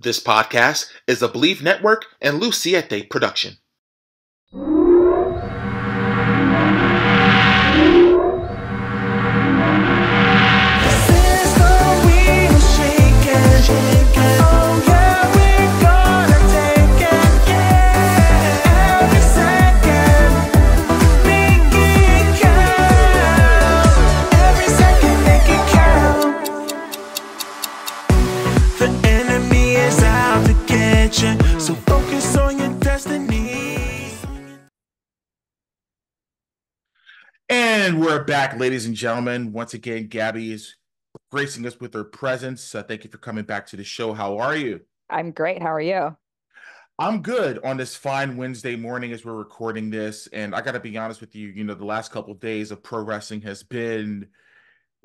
This podcast is a Believe Network and Luciete production. So focus on your destiny. And we're back, ladies and gentlemen. Once again, Gabi is gracing us with her presence. Thank you for coming back to the show. How are you? I'm great. How are you? I'm good on this fine Wednesday morning as we're recording this. And I got to be honest with you, the last couple of days of pro wrestling has been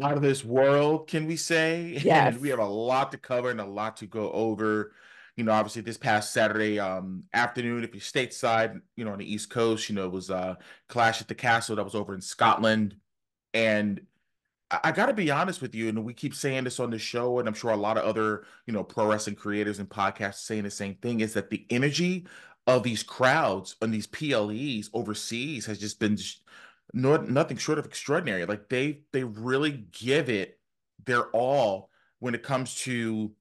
out of this world, can we say? Yes. And we have a lot to cover and a lot to go over. Obviously this past Saturday afternoon, if you're stateside, on the East Coast, it was Clash at the Castle that was over in Scotland. And I got to be honest with you, and we keep saying this on the show, and I'm sure a lot of other, pro wrestling creators and podcasts saying the same thing, is that the energy of these crowds and these PLEs overseas has just been nothing short of extraordinary. Like they really give it their all when it comes to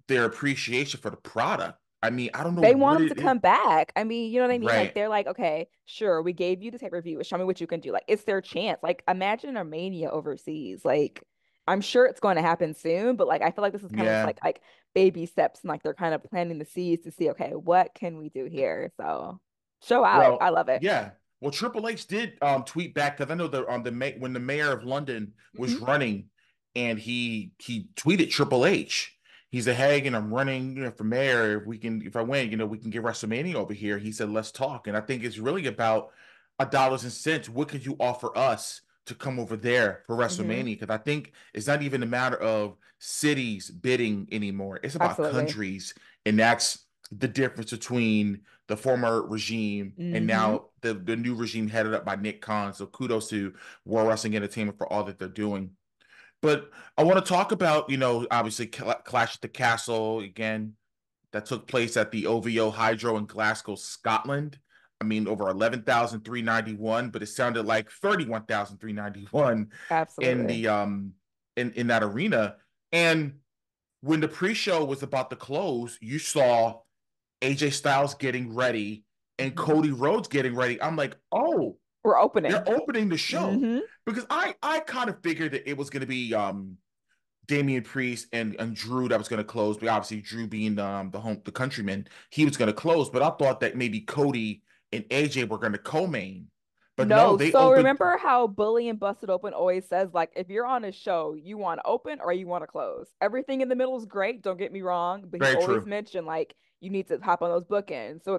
their appreciation for the product. I mean, I don't know They what want them it to is. come back. I mean, you know what I mean? Like Right. they're like, okay, sure, we gave you the pay-per-view. Show me what you can do. Like it's their chance. Like imagine a Mania overseas. Like I'm sure it's going to happen soon, but like I feel like this is kind of just Yeah. like baby steps and like they're kind of planting the seeds to see, okay, what can we do here? So show out. I Well, love it. yeah. Well, Triple H did tweet back, because I know that when the mayor of London was Mhm. running, and he tweeted Triple H. He said, "Hey, I'm running, for mayor. If I win, we can get WrestleMania over here." He said, "Let's talk." And I think it's really about a dollars and cents. What could you offer us to come over there for Mhm. WrestleMania? Because I think it's not even a matter of cities bidding anymore. It's about Absolutely. countries, and that's the difference between the former regime and Hmm. now the new regime headed up by Nick Khan. So kudos to World Wrestling Entertainment for all that they're doing. But I want to talk about, obviously Clash at the Castle again, that took place at the OVO Hydro in Glasgow, Scotland. I mean, over 11,391, but it sounded like 31,391 in Absolutely. the in that arena. And when the pre-show was about to close, you saw AJ Styles getting ready and Mhm. Cody Rhodes getting ready. I'm like, oh, We're they're opening. opening the show, Hmm. because I kind of figured that it was going to be Damian Priest and Drew that was going to close. But obviously Drew being the countryman, he was going to close. But I thought that maybe Cody and AJ were going to co-main. But no, No, they so opened. remember how Bully and Busted Open always says, like, if you're on a show, you want to open or you want to close. Everything in the middle is great, don't get me wrong, but he Very always true. mentioned like you need to hop on those bookends. So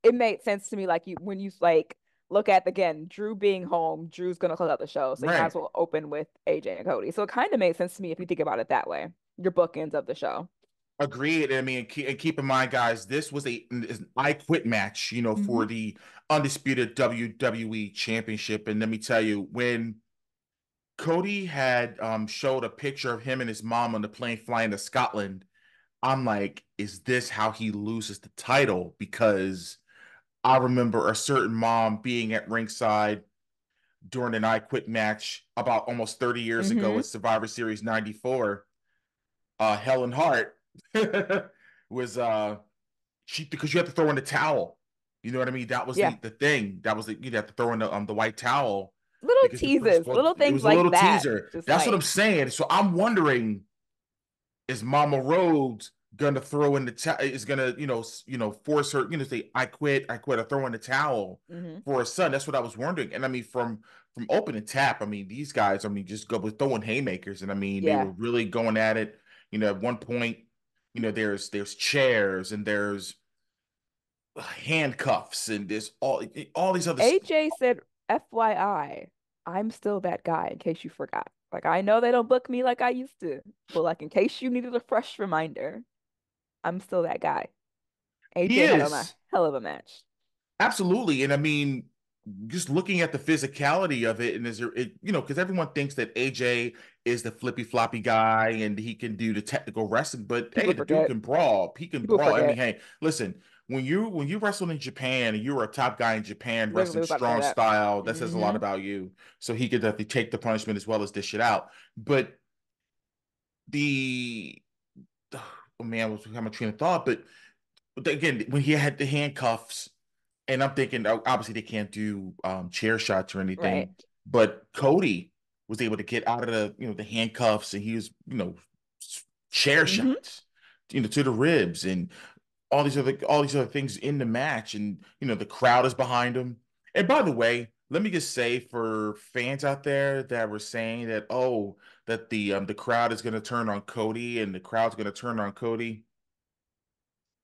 it made sense to me, like you when you like look at again, Drew being home, Drew's gonna close out the show, so you might Right. as well open with AJ and Cody. So it kind of made sense to me if you think about it that way. Your bookends of the show. Agreed. I mean, keep in mind, guys, this was an I Quit match, Hmm. for the undisputed WWE Championship. And let me tell you, when Cody had showed a picture of him and his mom on the plane flying to Scotland, I'm like, is this how he loses the title? Because I remember a certain mom being at ringside during an I Quit match about almost 30 years ago Hmm. at Survivor Series 94. Helen Hart was she, because you have to throw in the towel. You know what I mean? That was Yeah. the thing. That was you have to throw in the white towel, Little because you're teases, supposed, little it things was a like little that. teaser. Just That's what I'm like saying. So I'm wondering, is Mama Rhodes gonna throw in the towel? Is gonna force her, say I quit, or throw in the towel hmm. for her son? That's what I was wondering. And I mean, from open and tap, I mean, these guys, I mean, just go with throwing haymakers, and I mean, they Yeah. were really going at it. At one point, there's chairs, and there's handcuffs, and there's all these other. AJ said, FYI, I'm still that guy in case you forgot. Like, I know they don't book me like I used to, but like, in case you needed a fresh reminder, I'm still that guy. He AJ had on a is. hell of a match. Absolutely. And I mean, just looking at the physicality of it, and is there, because everyone thinks that AJ is the flippy floppy guy and he can do the technical wrestling, but hey, People the dude forget. can brawl. He can People brawl. I mean, forget. hey, listen, when you wrestled in Japan and you were a top guy in Japan Literally wrestling was about to say strong that. style, that says a lot Mm-hmm. about you. So he could definitely take the punishment as well as dish it out. But the oh man, was becoming a train of thought, but again, when he had the handcuffs, and I'm thinking, obviously they can't do chair shots or Right. anything, but Cody was able to get out of the handcuffs, and he was chair Mm-hmm. shots, to the ribs, and all these other things in the match, and the crowd is behind him. And by the way, let me just say for fans out there that were saying that, oh, that the crowd is going to turn on Cody and the crowd's going to turn on Cody,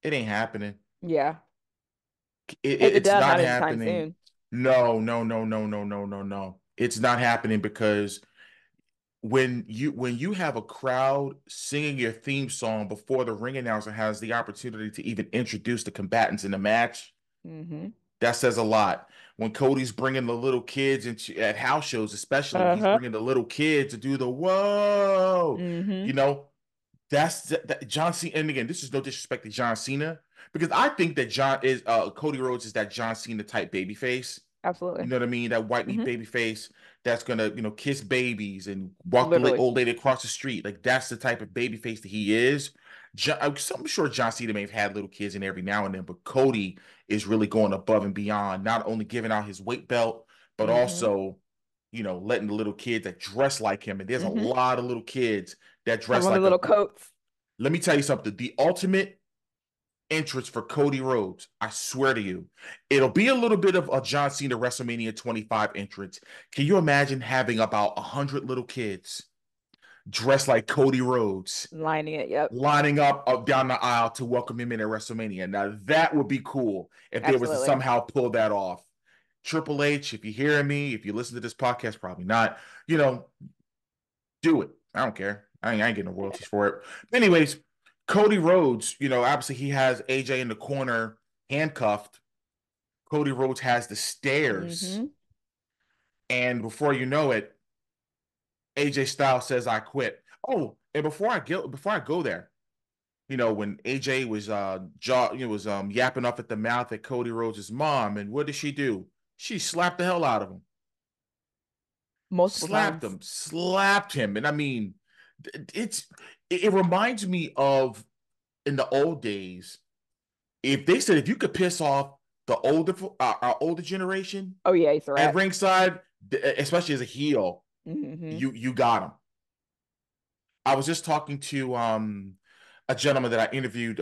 it ain't happening. Yeah. If it It's does, not not anytime happening. soon. No, no, no, no, no, no, no, no. It's not happening because when you have a crowd singing your theme song before the ring announcer has the opportunity to even introduce the combatants in the match, Mm-hmm. that says a lot. When Cody's bringing the little kids into at house shows, especially, he's Uh-huh. bringing the little kids to do the whoa, Mm-hmm. you know, that John Cena. And again, this is no disrespect to John Cena, because I think that Cody Rhodes is that John Cena type baby face. You Absolutely. know what I mean? That white meat Mm-hmm. baby face that's gonna, kiss babies and walk the Literally. old lady across the street. Like that's the type of baby face that he is. I'm sure John Cena may have had little kids in every now and then, but Cody is really going above and beyond, not only giving out his weight belt, but Mm-hmm. also, letting the little kids that dress like him. And there's a Mm-hmm. lot of little kids that Have dress one of the like a. little coats. Let me tell you something. The ultimate entrance for Cody Rhodes, I swear to you, it'll be a little bit of a John Cena WrestleMania 25 entrance. Can you imagine having about 100 little kids dressed like Cody Rhodes, Lining it. Yep. lining up down the aisle to welcome him in at WrestleMania? Now that would be cool if they was to Absolutely. somehow pull that off. Triple H, if you're hearing me, if you listen to this podcast, probably not. You know, do it. I don't care. I ain't getting no royalties for it. Anyways, Cody Rhodes, obviously he has AJ in the corner handcuffed. Cody Rhodes has the stairs. Mm-hmm. And before you know it, AJ Styles says, I quit. Oh, and before I go there, when AJ was yapping off at the mouth at Cody Rhodes' mom, and what did she do? She slapped the hell out of him. Multiple Slapped times. him, slapped him. And I mean, it's it reminds me of in the old days, if they said if you could piss off the our older generation Oh yeah, he's a at rat. ringside, especially as a heel, Mm-hmm. you got him. I was just talking to a gentleman that I interviewed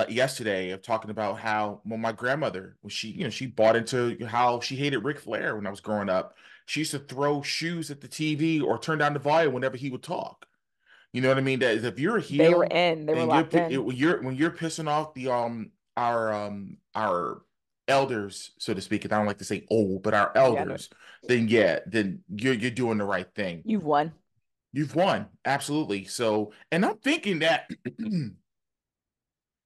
yesterday, of talking about how, well, my grandmother, when she bought into how she hated Ric Flair when I was growing up. She used to throw shoes at the TV or turn down the volume whenever he would talk. You know what I mean? That if you're a They were heel in. They were and locked in. when you're pissing off the our elders, so to speak, and I don't like to say old, but our Yeah, no, elders, then yeah, then you're doing the right thing. you've won. You've won. Absolutely. So, and I'm thinking that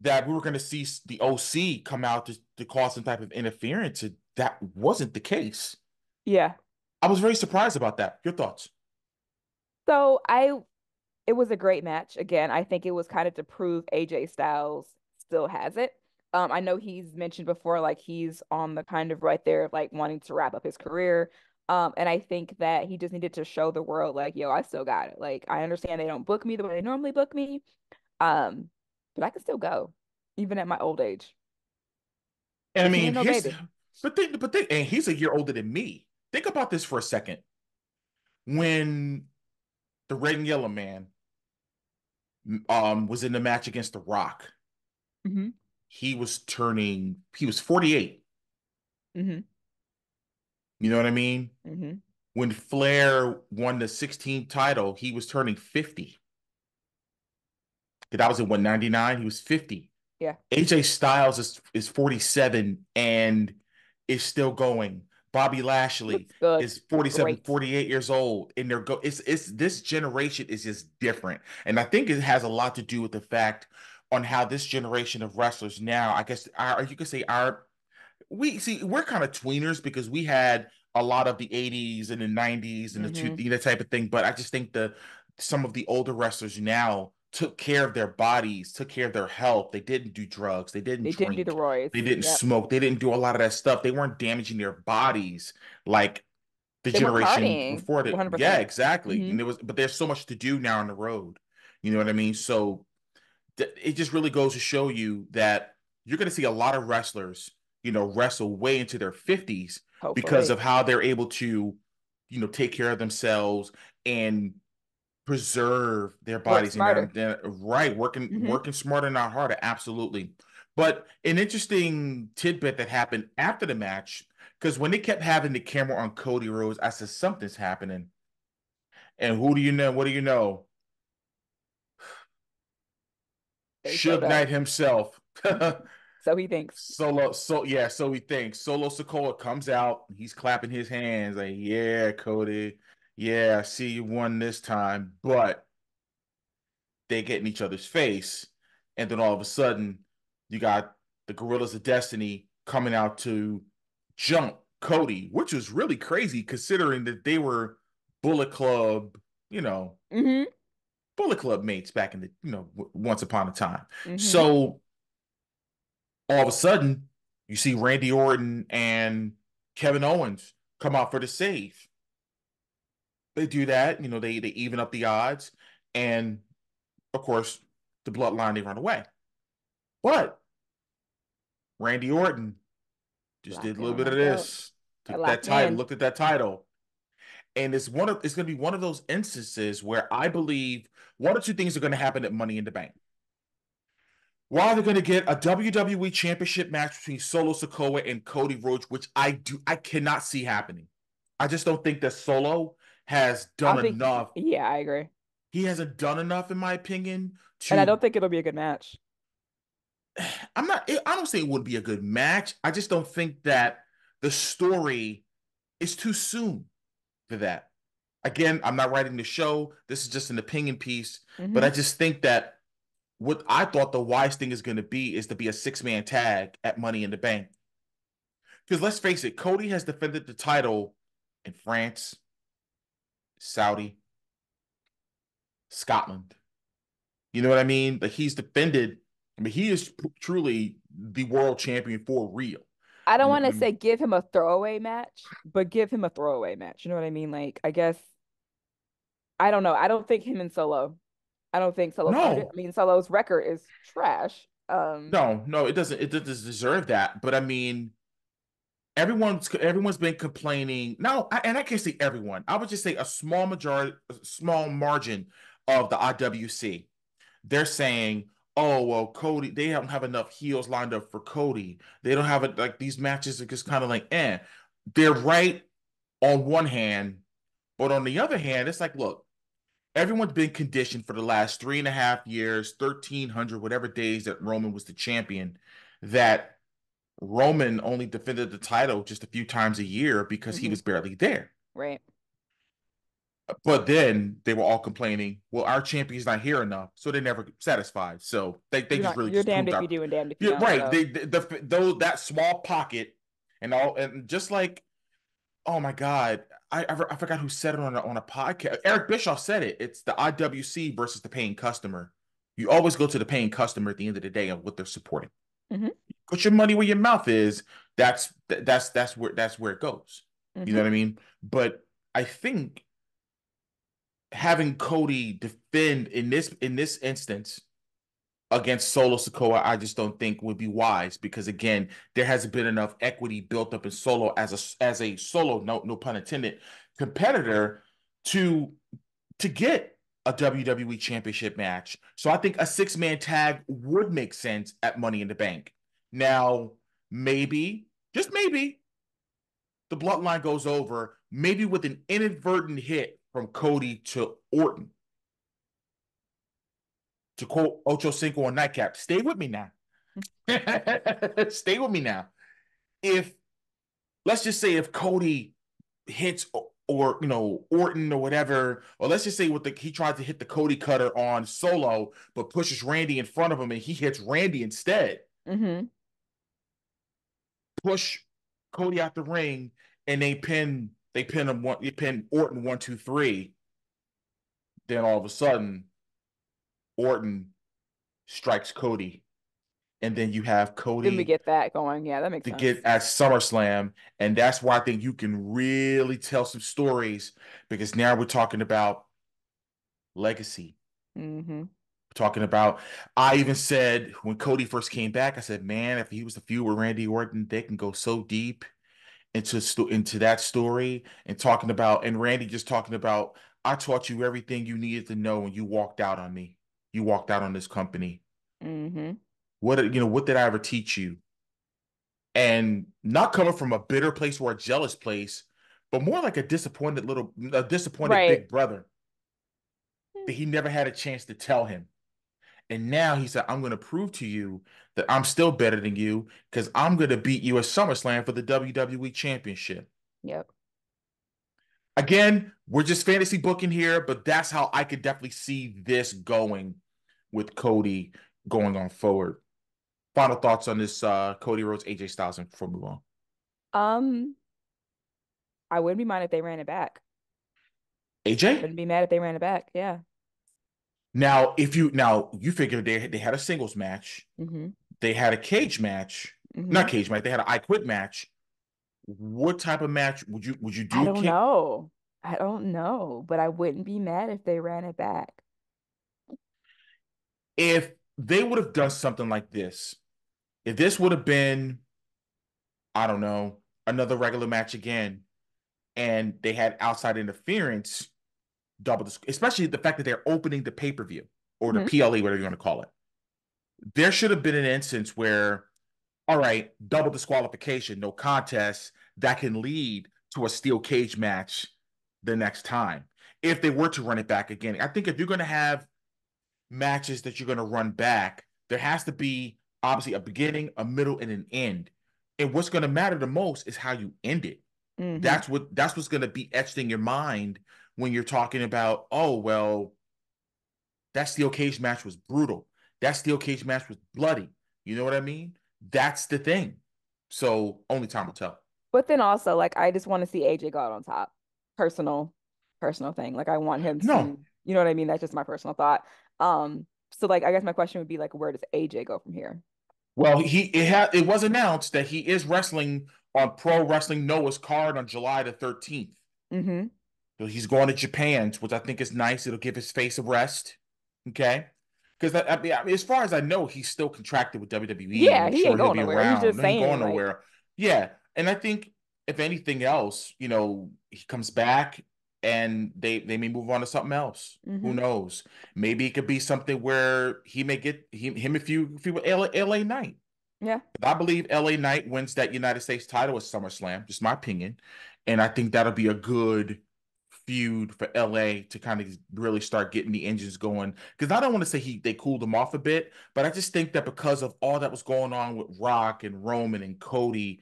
that we were going to see the OC come out to cause some type of interference. That wasn't the case. Yeah. I was very surprised about that. Your thoughts? So it was a great match. Again, I think it was kind of to prove AJ Styles still has it. I know he's mentioned before, like he's on the kind of right there of like wanting to wrap up his career. And I think that he just needed to show the world, like, yo, I still got it. Like, I understand they don't book me the way they normally book me. Um, but I can still go, even at my old age. And I Because he mean, ain't no here's baby. and he's a year older than me. Think about this for a second. When the Red and Yellow Man was in the match against The Rock, Hmm. he was 48. Hmm. You know what I mean? Hmm. When Flair won the 16th title, he was turning 50. That was in 199. He was 50. Yeah. AJ Styles is 47 and is still going. Bobby Lashley Looks good. is 47, Great. 48 years old, and it's this generation is just different. And I think it has a lot to do with the fact on how this generation of wrestlers now, I guess, you could say, our we're kind of tweeners because we had a lot of the 80s and the 90s and the two, Hmm. that type of thing. But I just think some of the older wrestlers now took care of their bodies, took care of their health. They didn't do drugs, they didn't They didn't do the drink, Royce. they didn't Yep. smoke, they didn't do a lot of that stuff. They weren't damaging their bodies like the They weren't generation partying before it. Yeah, 100%. exactly. Hmm. And but there's so much to do now on the road. You know what I mean? So it just really goes to show you that you're going to see a lot of wrestlers, wrestle way into their 50s because Hopefully. of how they're able to, take care of themselves and preserve their Work bodies and smarter. right, Hmm. working smarter, not harder. Absolutely. But an interesting tidbit that happened after the match, because when they kept having the camera on Cody Rhodes, I said something's happening. And who do you know? What do you know? They showed Suge up. Knight himself. So he thinks. So he thinks Solo Sokoa comes out, he's clapping his hands like, yeah, Cody, yeah, I see you won this time, but they get in each other's face, and then all of a sudden, you got the Gorillas of Destiny coming out to jump Cody, which was really crazy considering that they were Bullet Club, you know, Hmm. Bullet Club mates back in the, once upon a time. Hmm. So all of a sudden, you see Randy Orton and Kevin Owens come out for the save. They do that, they even up the odds, and of course, the Bloodline they run away. But Randy Orton just did a Locked in little on bit of that belt. this, Got took that locked title, in. looked at that title, and it's going to be one of those instances where I believe one or two things are going to happen at Money in the Bank. While they're going to get a WWE Championship match between Solo Sikoa and Cody Rhodes, which I cannot see happening. I just don't think that Solo has I done don't think, enough. yeah, I agree. He hasn't done enough, in my opinion, And I to. don't think it'll be a good match. I'm not. I don't say it would be a good match. I just don't think that the story is too soon for that. Again, I'm not writing the show. This is just an opinion piece, but Hmm. I just think that what I thought the wise thing is going to be is to be a six-man tag at Money in the Bank. Because let's face it, Cody has defended the title in France, Saudi, Scotland. You know what I mean? Like he's defended. I mean, he is truly the world champion for real. I don't You know want what to I mean? say give him a throwaway match, but give him a throwaway match. You know what I mean? Like, I guess, I don't know. I don't think him and Solo. I don't think Solo's earned it. No, I mean, Solo's record is trash. no, it doesn't. It doesn't deserve that. But I mean, everyone's been complaining. No, and I can't say everyone. I would just say a small margin of the IWC. They're saying, "Oh well, Cody. They don't have enough heels lined up for Cody. They don't have it. Like these matches are just kind of like, eh." They're right on one hand, but on the other hand, it's like, look, everyone's been conditioned for the last 3.5 years, 1,300 whatever days that Roman was the champion, that Roman only defended the title just a few times a year because he Hmm. was barely there. Right. But then they were all complaining, well, our champion's not here enough. So they never satisfied. So they just really You're just damned proved if you out. do and damned if you Yeah, don't. right. So, Though that small pocket and just like, oh my God, I forgot who said it on a podcast. Eric Bischoff said it. It's the IWC versus the paying customer. You always go to the paying customer at the end of the day of what they're supporting. hmm. Put your money where your mouth is. That's where it goes. You know Hmm. what I mean? But I think having Cody defend in this instance against Solo Sikoa, I just don't think would be wise because again, there hasn't been enough equity built up in Solo as a solo, no pun intended, competitor to get a WWE championship match. So I think a six-man tag would make sense at Money in the Bank. Now, maybe, just maybe, the bloodline goes over, maybe with an inadvertent hit from Cody to Orton. To quote Ocho Cinco on Nightcap, stay with me now. Stay with me now. If let's just say if Cody hits or Orton or whatever, or let's just say he tried to hit the Cody cutter on Solo, but pushes Randy in front of him and he hits Randy instead. Hmm. Push Cody out the ring and they pin him one, they pin Orton 1, 2, 3. Then all of a sudden, Orton strikes Cody, and then you have Then we Cody get that going. Yeah, that makes to sense. get at SummerSlam, and that's why I think you can really tell some stories because now we're talking about legacy. Mm-hmm. Talking about, I even said when Cody first came back, I said, man, if he was to feud with Randy Orton, they can go so deep into that story and talking about, and Randy just talking about, I taught you everything you needed to know, and you walked out on me. You walked out on this company. Mm-hmm. What did I ever teach you? And not coming from a bitter place or a jealous place, but more like a disappointed Right. big brother that he never had a chance to tell him. And now he said, I'm going to prove to you that I'm still better than you because I'm going to beat you at SummerSlam for the WWE Championship. Yep. Again, we're just fantasy booking here, but that's how I could definitely see this going with Cody going on forward. Final thoughts on this Cody Rhodes, AJ Styles, and before we move on. Um, I wouldn't be mad if they ran it back. AJ? Wouldn't be mad if they ran it back. Yeah. Now you figure they had a singles match, Mm-hmm. they had a cage match, Mm-hmm. not cage match, they had an I Quit match. What type of match would you I do? don't know. I don't know, but I wouldn't be mad if they ran it back. If they would have done something like this, if this would have been, I don't know, another regular match again, and they had outside interference, especially the fact that they're opening the pay per view or the Hmm. PLE, whatever you want to call it. There should have been an instance where, all right, double disqualification, no contest, that can lead to a steel cage match the next time. If they were to run it back again, I think if you're going to have matches that you're going to run back, there has to be obviously a beginning, a middle, and an end. And what's going to matter the most is how you end it. Hmm. That's what's going to be etched in your mind when you're talking about, oh well, that steel cage match was brutal. That steel cage match was bloody. You know what I mean? That's the thing. So only time will tell. But then also, like, I just want to see AJ go out on top. Personal, personal thing. Like, I want him to, No. you know what I mean? That's just my personal thought. So like, I guess my question would be like, where does AJ go from here? Well, it was announced that he is wrestling on Pro Wrestling Noah's card on July the 13th. Hmm. So he's going to Japan, which I think is nice. It'll give his face a rest. Okay. Because as far as I know, he's still contracted with WWE, and Yeah, I'm he ain't sure he'll going be nowhere. He's around. just No, he ain't saying, going like, nowhere. Yeah, and I think if anything else, he comes back and they may move on to something else. Who hmm. knows? Maybe it could be something where he may get him if you with LA Knight. Yeah. I believe LA Knight wins that United States title at SummerSlam, just my opinion. And I think that'll be a good feud for LA to kind of really start getting the engines going. Because I don't want to say they cooled him off a bit, but I just think that because of all that was going on with Rock and Roman and Cody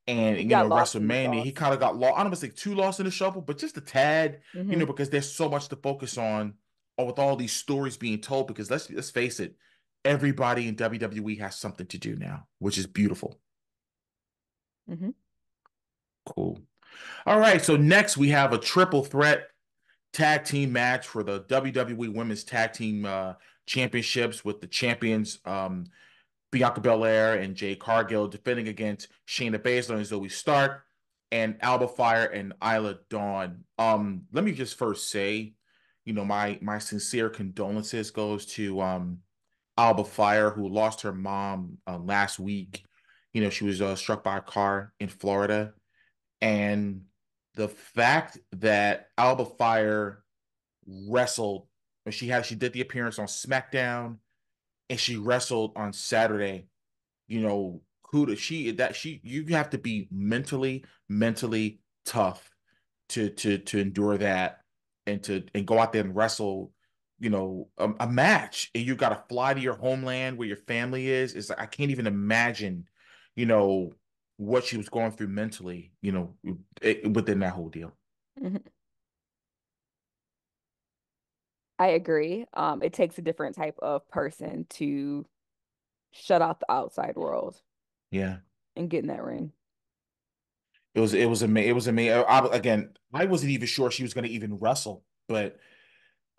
and He got lost in the WrestleMania, he sauce. kind of got lost. I don't want to say too lost in the shuffle, but just a tad, Hmm. because there's so much to focus on with all these stories being told. Because let's face it, everybody in WWE has something to do now, which is beautiful. Hmm. Cool. All right. So next we have a triple threat tag team match for the WWE Women's Tag Team Championships with the champions Bianca Belair and Jade Cargill defending against Shayna Baszler and Zoe Stark and Alba Fire and Isla Dawn. Let me just first say, my sincere condolences goes to Alba Fire, who lost her mom last week. She was struck by a car in Florida. And the fact that Alba Fire wrestled, she did the appearance on SmackDown and she wrestled on Saturday, kudos. You have to be mentally tough to endure that and go out there and wrestle, a match, and you got to fly to your homeland where your family is. It's like I can't even imagine, you know, what she was going through mentally, within that whole deal. Hmm. I agree. It takes a different type of person to shut out the outside world Yeah. and get in that ring. it was amazing. Again, I wasn't even sure she was going to even wrestle, but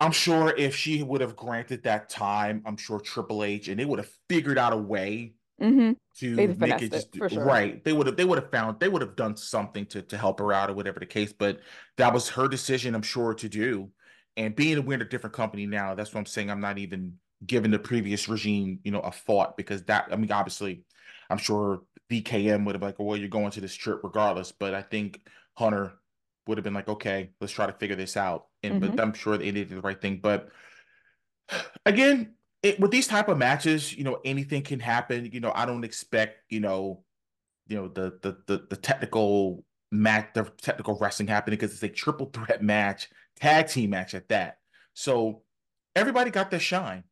I'm sure if she would have granted that time, I'm sure Triple H and they would have figured out a way Mm-hmm. to They've make it finessed it just for sure. right. They would have done something to help her out or whatever the case. But that was her decision, I'm sure, to do. And being a we're in a different company now, that's what I'm saying. I'm not even giving the previous regime, a thought because that I mean, obviously, I'm sure VKM would have like, well, you're going to this trip regardless. But I think Hunter would have been like, okay, let's try to figure this out. And Mm-hmm. but I'm sure they did the right thing. But again, with these type of matches, anything can happen. I don't expect, the technical match, the technical wrestling happening because it's a triple threat match, tag team match at that. So everybody got their shine.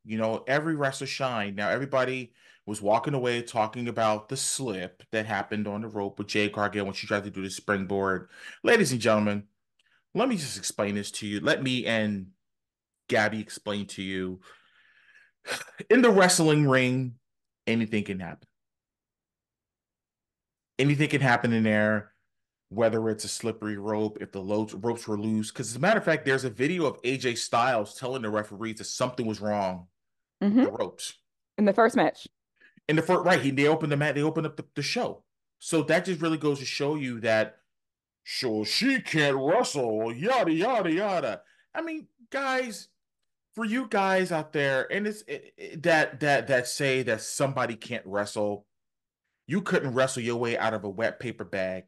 Every wrestler shine. Now everybody was walking away talking about the slip that happened on the rope with Jade Cargill when she tried to do the springboard. Ladies and gentlemen, let me just explain this to you. Let me and Gabby explain to you. In the wrestling ring, anything can happen. Anything can happen in there, whether it's a slippery rope, if the ropes were loose. Because as a matter of fact, there's a video of AJ Styles telling the referees that something was wrong with Mm-hmm. the ropes. In the first match. In the first, right, they opened the mat, they opened up the show. So that just really goes to show you that, sure, she can't wrestle, yada, yada, yada. I mean, guys, for you guys out there, and that say that somebody can't wrestle, you couldn't wrestle your way out of a wet paper bag.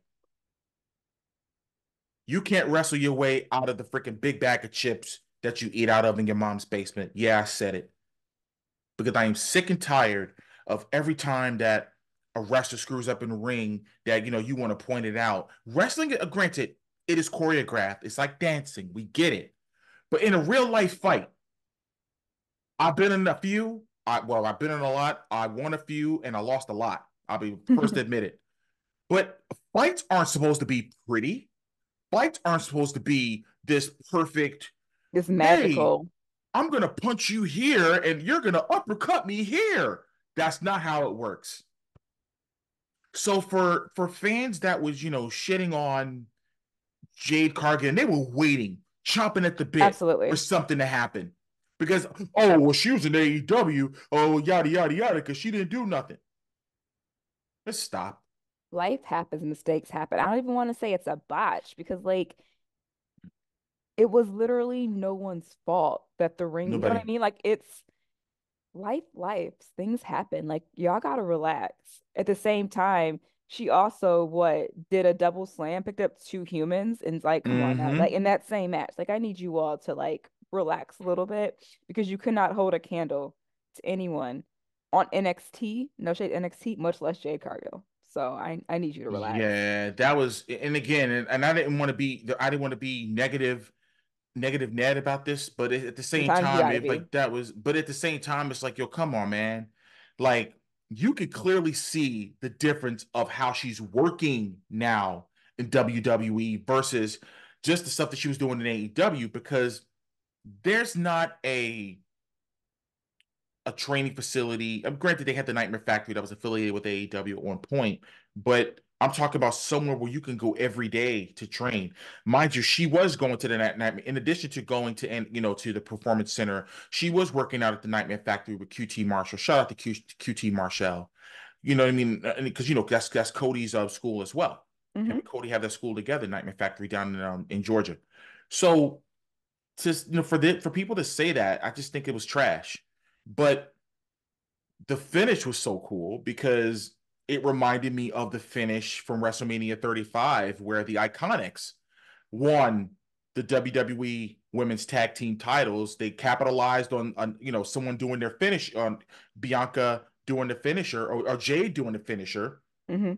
You can't wrestle your way out of the freaking big bag of chips that you eat out of in your mom's basement. Yeah, I said it. Because I am sick and tired of every time that a wrestler screws up in the ring that you want to point it out. Wrestling, granted, it is choreographed. It's like dancing. We get it. But in a real life fight, I've been in a few. I've been in a lot. I won a few and I lost a lot. I'll be first to admit it. But fights aren't supposed to be pretty. Fights aren't supposed to be this perfect. It's Hey, magical. I'm gonna punch you here and you're gonna uppercut me here. That's not how it works. So for fans that was shitting on Jade Cargill, they were waiting, chomping at the bit for Absolutely. something to happen. Because well, she was in AEW, oh yada yada yada, because she didn't do nothing. Let's stop. Life happens, mistakes happen. I don't even want to say it's a botch because like it was literally no one's fault that the ring, you know what I Nobody. mean? Like it's lives, things happen. Like y'all gotta relax. At the same time, she also what did a double slam, picked up two humans, and it's like, come on now, like Mm-hmm. in that same match, like I need you all to like relax a little bit because you could not hold a candle to anyone on NXT, no shade NXT, much less Jade Cargill. So I need you to relax. Yeah, that was, and again, and I didn't want to be negative Ned about this, but at the same Sometimes you time, gotta if be. like that was, but at the same time, it's like, yo, come on, man. Like you could clearly see the difference of how she's working now in WWE versus just the stuff that she was doing in AEW because there's not a training facility. Granted, they had the Nightmare Factory that was affiliated with AEW at one point, but I'm talking about somewhere where you can go every day to train. Mind you, she was going to the night, in addition to going to to the Performance Center. She was working out at the Nightmare Factory with QT Marshall. Shout out to QT Marshall. You know what I mean? Because that's Cody's school as well. Him Hmm. and Cody have that school together, Nightmare Factory down in Georgia. So just for people to say that, I just think it was trash. But the finish was so cool because it reminded me of the finish from WrestleMania 35, where the Iconics won the WWE Women's Tag Team titles. They capitalized on someone doing their finish on Bianca doing the finisher or Jade doing the finisher, Hmm.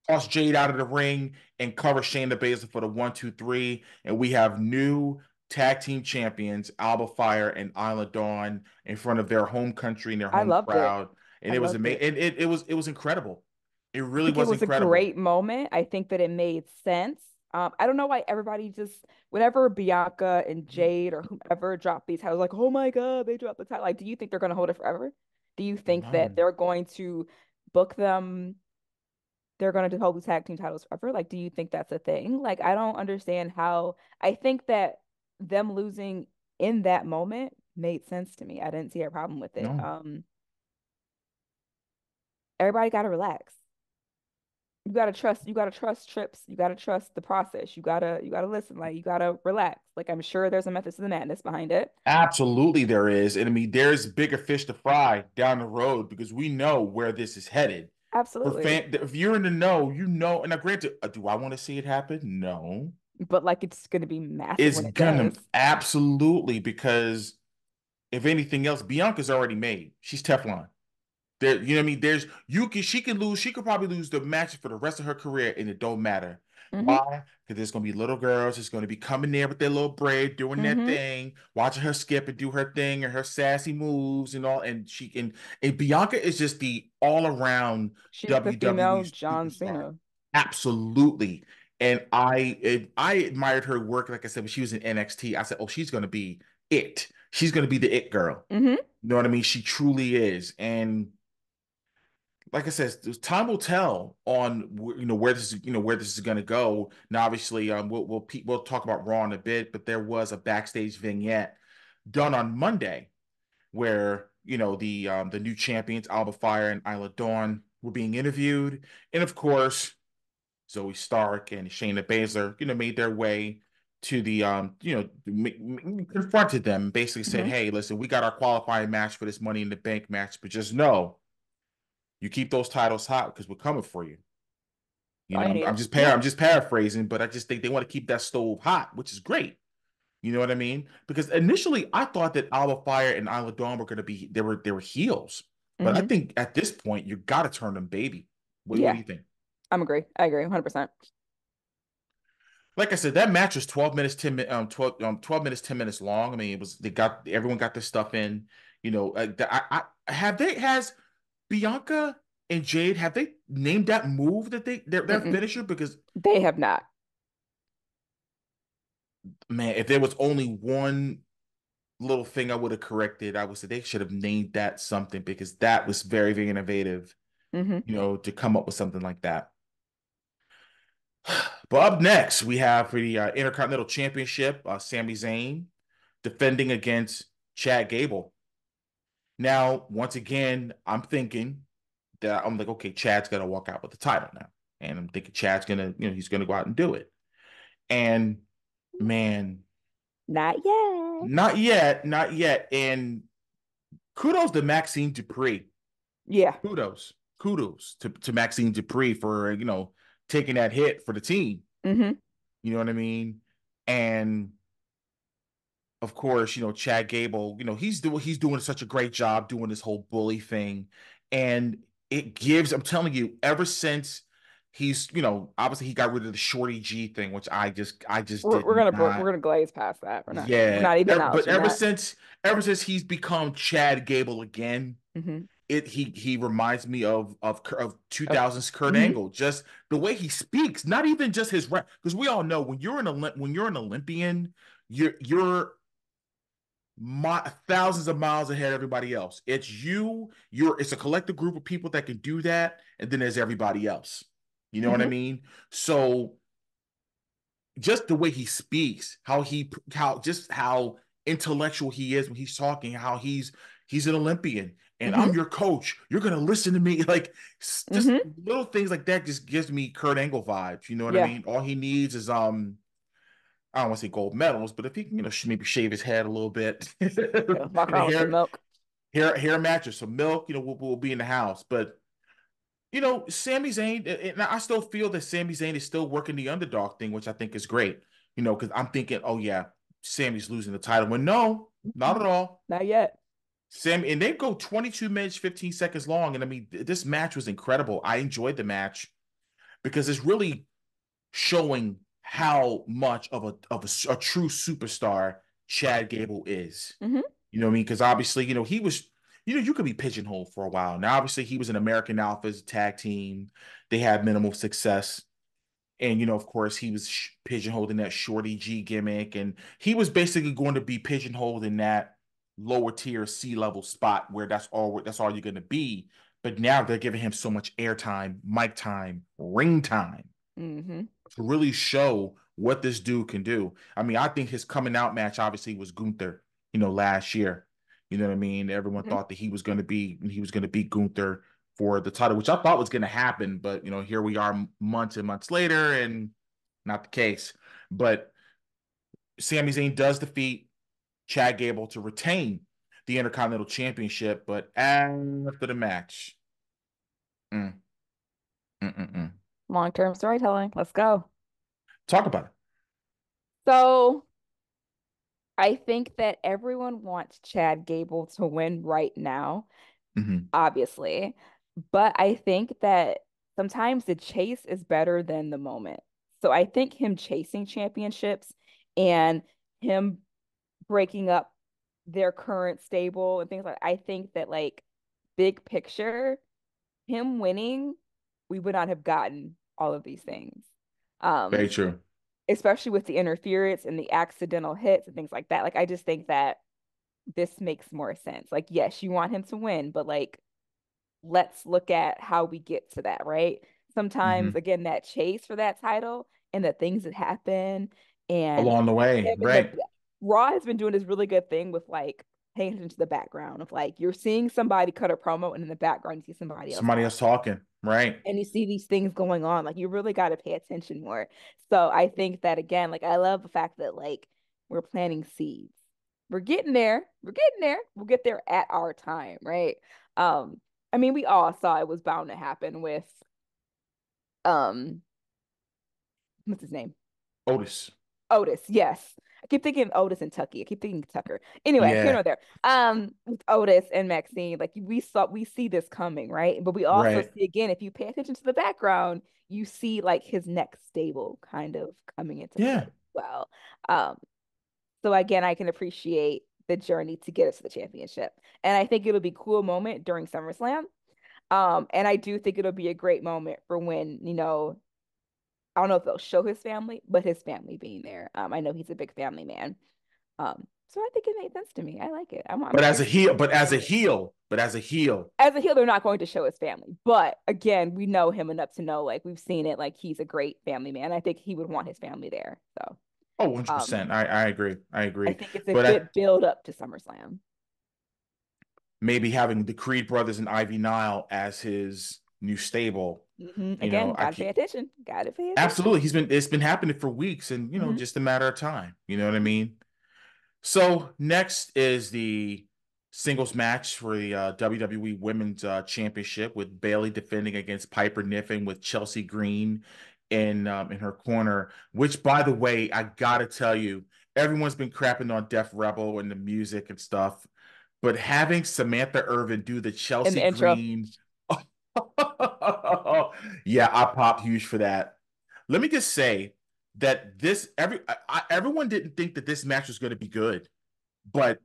toss Jade out of the ring and cover Shayna Baszler for the 1, 2, 3, and we have new tag team champions Alba Fire and Isla Dawn in front of their home country and their I home loved it. crowd, I and it was loved amazing. it. It was incredible. It I really think it was was a incredible. great moment. I think that it made sense. I don't know why everybody just whenever Bianca and Jade or whomever drop these, I was like, oh my God, they dropped the title. Like, do you think they're gonna hold it forever? Do you think that No. they're going to book them they're gonna hold the tag team titles forever? Like, do you think that's a thing? Like, I don't understand how. I think that them losing in that moment made sense to me. I didn't see a problem with it. No. Everybody got to relax. You gotta trust trips. You gotta trust the process. You gotta listen. Like, you gotta relax. Like, I'm sure there's a method to the madness behind it. Absolutely, there is. And I mean, there's bigger fish to fry down the road because we know where this is headed. For Absolutely. fan, if you're in the know, you know. And now, granted, do I want to see it happen? No. But like, it's gonna be massive It's when it gonna does. absolutely because if anything else, Bianca's already made. She's Teflon. There, you know what I mean? There's you can she can lose, she could probably lose the match for the rest of her career, and it don't matter. Mm-hmm. Why? Because there's gonna be little girls that's gonna be coming there with their little braid, doing their Mm-hmm. thing, watching her skip and do her thing and her sassy moves and all. And and Bianca is just the all-around She's the WWE female John superstar. Cena. Absolutely. And I admired her work, like I said, when she was in NXT. I said, oh, she's gonna be it. She's gonna be the it girl. Mm-hmm. You know what I mean? She truly is. And like I said, time will tell on where this is where this is going to go. Now, obviously, we'll talk about Raw in a bit, but there was a backstage vignette done on Monday where the new champions Alba Fire and Isla Dawn were being interviewed, and of course Zoe Stark and Shayna Baszler made their way to the confronted them, basically said, Mm-hmm. "Hey, listen, we got our qualifying match for this Money in the Bank match, but just know." You keep those titles hot because we're coming for you. All you I'm need. just Yeah. I'm just paraphrasing, but I just think they want to keep that stove hot, which is great. You know what I mean? Because initially I thought that Alba Fire and Isla Dawn were going to be they were heels, but I Mm-hmm. think at this point you got to turn them baby. What do Yeah. you think? I agree 100%. Like I said, that match was 12 minutes, 12 minutes, 10 minutes long. I mean, it was everyone got their stuff in. I have they has Bianca and Jade have they named that move that their Mm-mm. finisher? Because They have not. man, if there was only one little thing I would have corrected, I would say they should have named that something because that was very, very innovative, Mm-hmm. to come up with something like that. But up next, we have for the Intercontinental Championship, Sami Zayn defending against Chad Gable. Now, once again, I'm thinking that I'm like, okay, Chad's gonna walk out with the title now, and I'm thinking Chad's gonna, he's gonna go out and do it. And man, Not yet. not yet, not yet. And kudos to Maxine Dupree. Yeah. Kudos to Maxine Dupree for taking that hit for the team. Mm-hmm. You know what I mean? And of course, Chad Gable, he's doing such a great job doing this whole bully thing. And it gives, I'm telling you, ever since he's, obviously he got rid of the Shorty G thing, which I just did We're not. gonna glaze past that. We're Yeah. not even But acknowledging that. ever since he's become Chad Gable again, Mm-hmm. he reminds me of Oh. 2000s Kurt Mm-hmm. Angle, just the way he speaks, not even just his rap, because we all know when you're an Olympian, you're thousands of miles ahead of everybody else. It's a collective group of people that can do that, and then there's everybody else. You know what I Mm-hmm. mean? So just the way he speaks, how intellectual he is when he's talking, how he's an Olympian and Mm-hmm. I'm your coach. You're gonna listen to me. Like just Mm-hmm. little things like that just gives me Kurt Angle vibes. You know what I Yeah. mean? All he needs is I don't want to say gold medals, but if he can, maybe shave his head a little bit Yeah. Walk and a around with some milk. hair match or some milk, we'll be in the house. But Sami Zayn, and I still feel that Sami Zayn is still working the underdog thing, which I think is great. Because I'm thinking, oh yeah, Sammy's losing the title. But no, not at all. Not yet. Sammy, and they go 22 minutes, 15 seconds long. And I mean, this match was incredible. I enjoyed the match because it's really showing how much of a true superstar Chad Gable is. Mm-hmm. You know what I mean? Because obviously, he was, you could be pigeonholed for a while. Now, obviously, he was an American Alpha's tag team. They had minimal success. And, of course, he was pigeonholed in that Shorty G gimmick. And he was basically going to be pigeonholed in that lower tier C level spot where that's all you're going to be. but now they're giving him so much airtime, mic time, ring time Mm-hmm. to really show what this dude can do. I mean, I think his coming out match obviously was Gunther, last year. You know what I mean? Everyone Mm-hmm. thought that he was going to beat Gunther for the title, which I thought was going to happen, but here we are months and months later, and not the case. But Sami Zayn does defeat Chad Gable to retain the Intercontinental Championship, but after the match, mm, mm, mm, mm. Long-term storytelling. Let's go. Talk about it. So I think that everyone wants Chad Gable to win right now, Mm-hmm. obviously. But I think that sometimes the chase is better than the moment. So I think him chasing championships and him breaking up their current stable and things like I think that like big picture, him winning, we would not have gotten all of these things. Very Um, true. Especially with the interference and the accidental hits and things like that. Like I just think that this makes more sense. Like, yes, you want him to win, but like let's look at how we get to that, right? Sometimes, Mm-hmm. again, that chase for that title and the things that happen and Along the way, him in the right? Raw has been doing this really good thing with like paying attention to the background of like you're seeing somebody cut a promo and in the background you see somebody else Somebody talk else talking, right? and you see these things going on. Like you really got to pay attention more. So I think that again, like I love the fact that like we're planting seeds. We're getting there. We're getting there. We'll get there at our time, right? I mean, we all saw it was bound to happen with um, what's his name? Otis. Otis. Yes. I keep thinking Otis and Tucky. I keep thinking Tucker. Anyway, here Yeah, nor there. With Otis and Maxine, like we see this coming, right? But we also right. see again, if you pay attention to the background, you see like his next stable kind of coming into play Yeah. as well. Um, so again, I can appreciate the journey to get us to the championship. And I think it'll be a cool moment during SummerSlam. And I do think it'll be a great moment for when, I don't know if they'll show his family, but his family being there. I know he's a big family man. So I think it made sense to me. I like it. I'm But as a heel, excited but to as a see it. heel, but as a heel, As a heel, they're not going to show his family. But again, we know him enough to know, like, we've seen it. Like, he's a great family man. I think he would want his family there. So, oh, um, 100%. I agree. I I agree. think it's a But good build up to SummerSlam. maybe having the Creed brothers and Ivy Nile as his new stable, Again, I gotta pay can't. attention. Gotta pay attention. Absolutely. It's been happening for weeks and, Hmm. just a matter of time. You know what I mean? So next is the singles match for the WWE Women's Championship with Bayley defending against Piper Niven with Chelsea Green in her corner. Which, by the way, I gotta tell you, everyone's been crapping on Def Rebel and the music and stuff, but having Samantha Irvin do the In Chelsea the intro. Green, yeah, I popped huge for that. Let me just say that everyone didn't think that this match was going to be good, but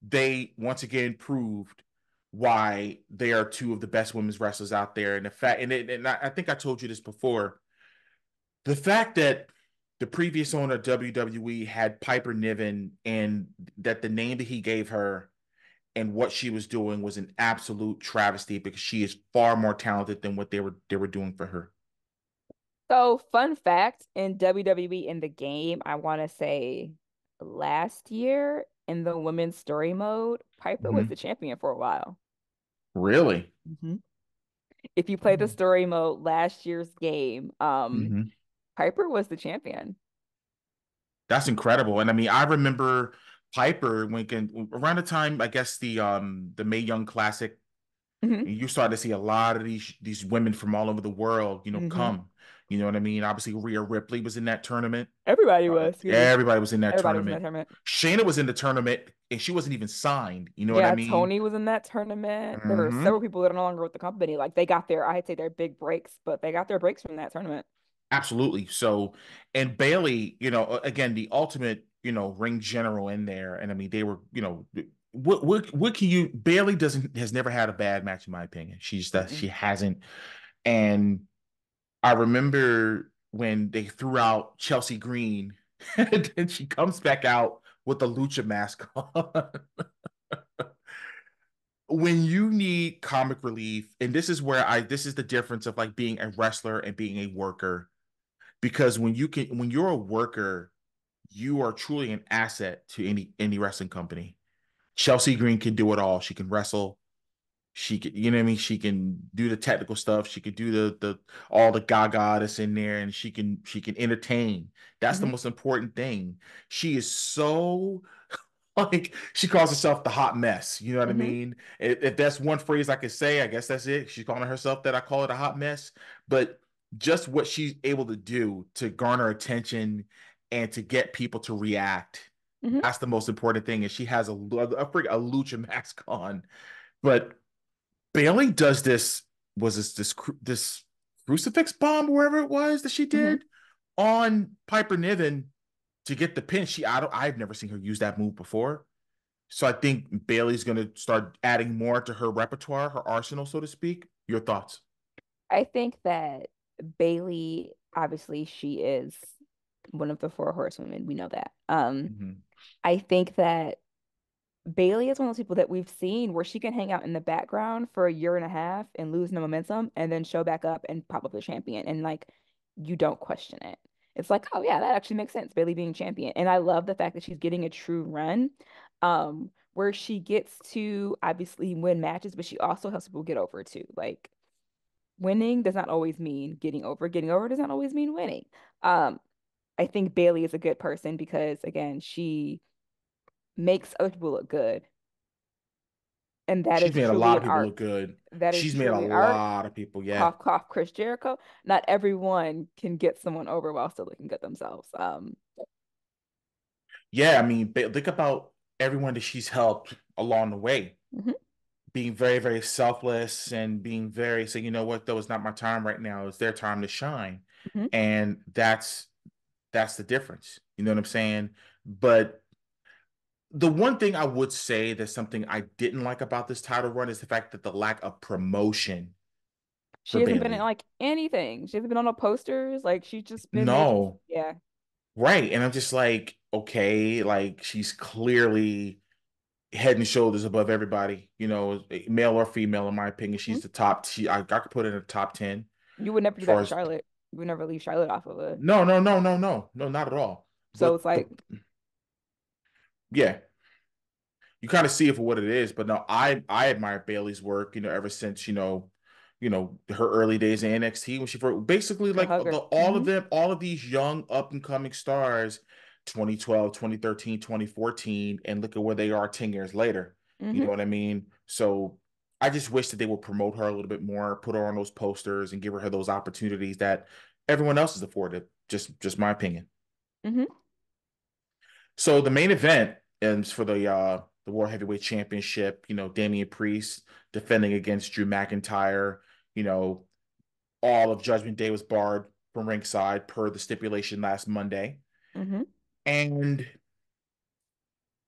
they once again proved why they are two of the best women's wrestlers out there. And the fact, and I think I told you this before, the fact that the previous owner of WWE had Piper Niven and that the name that he gave her and what she was doing was an absolute travesty because she is far more talented than what they were doing for her. So, fun fact in WWE in the game, I want to say last year in the women's story mode, Piper was Mm-hmm. the champion for a while. Really? Hmm. If you play the story mode last year's game, Mm-hmm. Piper was the champion. That's incredible. And I mean, I remember Piper around the time I guess the Mae Young Classic, Hmm. and you started to see a lot of these women from all over the world, Hmm. come. You know what I mean? Obviously, Rhea Ripley was in that tournament. Everybody was, really. Everybody was in that Everybody was in that tournament. tournament. Shayna was in the tournament, and she wasn't even signed. You know what I Yeah, mean? Tony was in that tournament. There were Hmm. several people that are no longer with the company. Like they got I'd say their big breaks, but they got their breaks from that tournament. Absolutely. So, and Bayley, again, the ultimate, ring general in there. And I mean, they were, what can you? Bayley doesn't has never had a bad match in my opinion. Mm-mm. She hasn't. And I remember when they threw out Chelsea Green, and then she comes back out with the lucha mask on. when you need comic relief, and this is the difference of like being a wrestler and being a worker. Because when you're a worker, you are truly an asset to any wrestling company. Chelsea Green can do it all. She can wrestle. She can, you know what I mean? She can do the technical stuff. She could do the all the gaga that's in there, and she can entertain. That's the Hmm. most important thing. She is so like she calls herself the hot mess. You know what I Hmm. mean? If that's one phrase I could say, I guess that's it. She's calling herself that. I call it a hot mess. But just what she's able to do to garner attention and to get people to react, Hmm. that's the most important thing. And she has a lucha mask on. But Bailey does this. Was this crucifix bomb, wherever it was that she Hmm. did on Piper Niven to get the pin? I've never seen her use that move before. So I think Bailey's going to start adding more to her repertoire, her arsenal, so to speak. Your thoughts? I think that Bailey, obviously, she is one of the four horsewomen. We know that. Mm-hmm. I think that Bailey is one of those people that we've seen where she can hang out in the background for a year and a half and lose no momentum and then show back up and pop up the champion. And like, you don't question it. It's like, oh yeah, that actually makes sense, Bailey being champion. And I love the fact that she's getting a true run, where she gets to obviously win matches, but she also helps people get over too. Like, winning does not always mean getting over. Getting over does not always mean winning. Um, I think Bailey is a good person because again, she makes other people look good. And that She's is made a truly lot an of people art. look good. That is She's made a truly an art. lot of people, yeah. Cough, cough, Chris Jericho. Not everyone can get someone over while still looking good themselves. Yeah, I mean, think about everyone that she's helped along the way, Mhm, being very, very selfless and being very, say, you know what, though, it's not my time right now. It's their time to shine. mhm. And that's the difference. You know what I'm saying? But the one thing I would say that's something I didn't like about this title run is the fact that the lack of promotion She for hasn't been in Bailey. like anything. She hasn't been on no posters. Like she's just been making, No, yeah. right. And I'm just like, okay, like she's clearly head and shoulders above everybody, male or female, in my opinion. Mhm. She's the top. I could put her in the top 10 You would never as do that far to as Charlotte. You would never leave Charlotte off of a. no, no, no, no, no, no, not at all. So it's But like, yeah, you kind of see it for what it is. But no, I admire Bailey's work, ever since, her early days in NXT when she first basically the like hugger. all of Hmm. them, all of these young up and coming stars, 2012, 2013, 2014, and look at where they are 10 years later. You know Hmm. what I mean? So I just wish that they would promote her a little bit more, put her on those posters and give her those opportunities that everyone else is afforded. Just my opinion. Hmm. So the main event is for the World Heavyweight Championship. Damian Priest defending against Drew McIntyre. You know, all of Judgment Day was barred from ringside per the stipulation last Monday, Hmm. and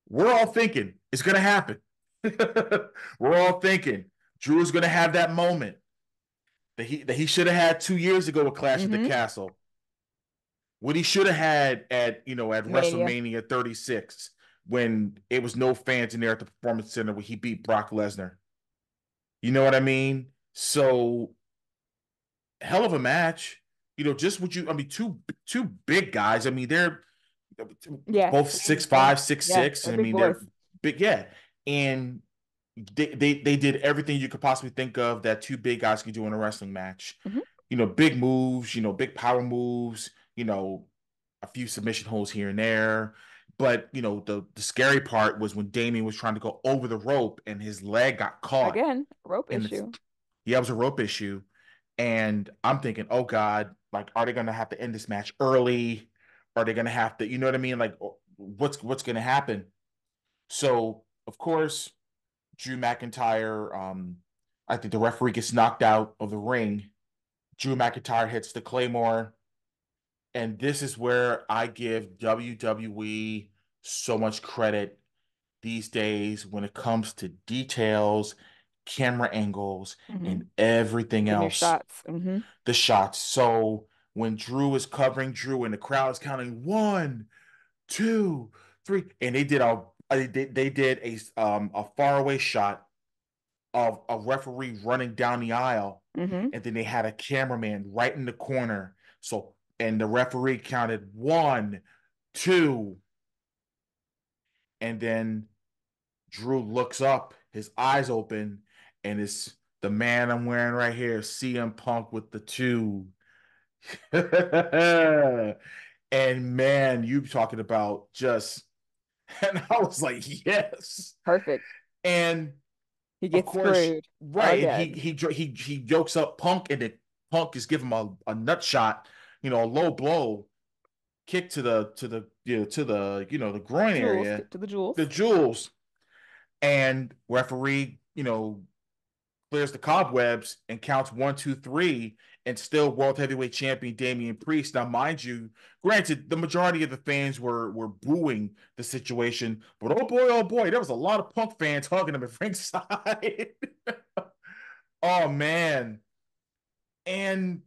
we're all thinking it's gonna happen. We're all thinking Drew is gonna have that moment that he should have had 2 years ago with Clash at the Hmm. Castle. What he should have had at Mania. WrestleMania 36 when it was no fans in there at the Performance Center when he beat Brock Lesnar. You know what I mean? So hell of a match. Just what you I mean, two big guys. I mean, they're Yeah. both They, six they, five, six yeah, six. they're I big mean, boys. they're big, yeah. And they did everything you could possibly think of that two big guys could do in a wrestling match. Hmm. Big moves, big power moves, a few submission holds here and there. But the scary part was when Damien was trying to go over the rope and his leg got caught Again, rope and it's issue. yeah, it was a rope issue. And I'm thinking, oh God, like, are they gonna have to end this match early? Are they gonna have to, you know what I mean? Like, what's gonna happen? So of course, Drew McIntyre, I think the referee gets knocked out of the ring. Drew McIntyre hits the Claymore. And this is where I give WWE so much credit these days when it comes to details, camera angles, Hmm. and everything Getting your else. shots. Hmm. The shots. So when Drew is covering Drew and the crowd is counting one, two, three, and they did a faraway shot of a referee running down the aisle, Mm-hmm. and then they had a cameraman right in the corner. So, and the referee counted 1, 2, and then Drew looks up, his eyes open, and it's the man I'm wearing right here, CM Punk with the 2. And man, you talking about just, and I was like, yes. Perfect. And He of gets course, screwed right, and again. he jokes up Punk, and then Punk is giving him a nut shot, a low blow kick to the groin Jules, area, get to the the jewels. jewels, and referee, clears the cobwebs and counts 1, 2, 3, and still world heavyweight champion Damian Priest. Now, mind you, granted, the majority of the fans were booing the situation, but oh boy, there was a lot of Punk fans hugging him at ringside. Oh man, and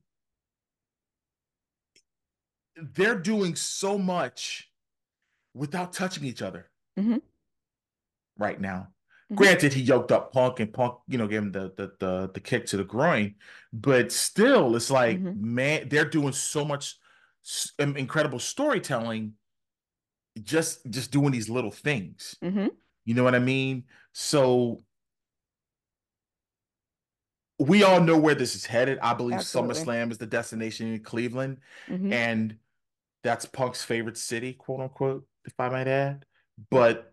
they're doing so much without touching each other Mm-hmm. right now. Mm-hmm. Granted, he yoked up Punk, and Punk, gave him the kick to the groin, but still, it's like, Mm-hmm. man, they're doing so much incredible storytelling, just doing these little things. Mm-hmm. You know what I mean? So we all know where this is headed. I believe Absolutely. SummerSlam is the destination in Cleveland, Mm-hmm. and that's Punk's favorite city, quote unquote, if I might add. But